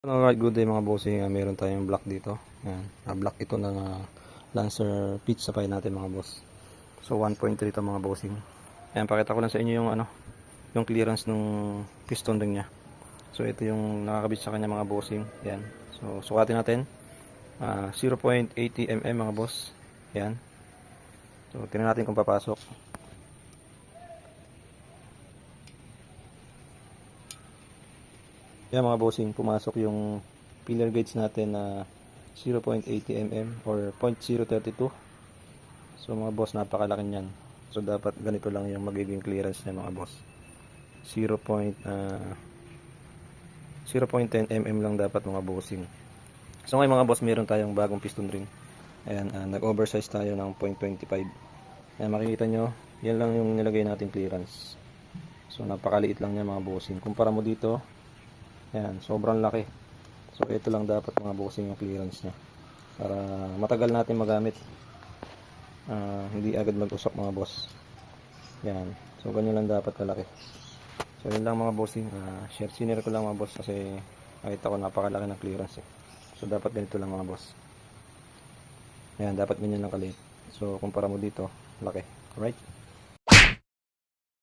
Alright, good day mga bossing. Meron tayong block dito. Ayan, block ito ng Lancer pitch supply natin mga boss. So 1.3 ito mga bossing. Ayan, pakita ko lang sa inyo yung yung clearance ng piston ring niya. So ito yung nakakabit sa kanya mga bossing. Ayan. So sukatin natin. 0.80 mm mga boss. Ayan. So tingnan natin kung papasok. Yan mga bossing, pumasok yung pillar gauge natin na 0.80 mm or 0.032. So mga boss, napakalaki niyan. So dapat ganito lang yung magiging clearance niya mga boss. 0.10 mm lang dapat mga bossing. So ngayon mga boss, meron tayong bagong piston ring. Ayan, nag-oversize tayo ng 0.25. Ayan, makikita nyo, yan lang yung nilagay natin clearance. So napakaliit lang niya mga bossing. Kumpara mo dito, yan, sobrang laki. So ito lang dapat mga bossing yung clearance nya para matagal natin magamit. Hindi agad mag-usok mga boss. Yan. So ganyan lang dapat kalaki. So yun lang mga bossing. Sinare ko lang mga boss kasi nakita ko napakalaki ng clearance eh. So dapat ganito lang mga boss. Yan, dapat ganyan lang kaliit. So kumpara mo dito, laki. Alright?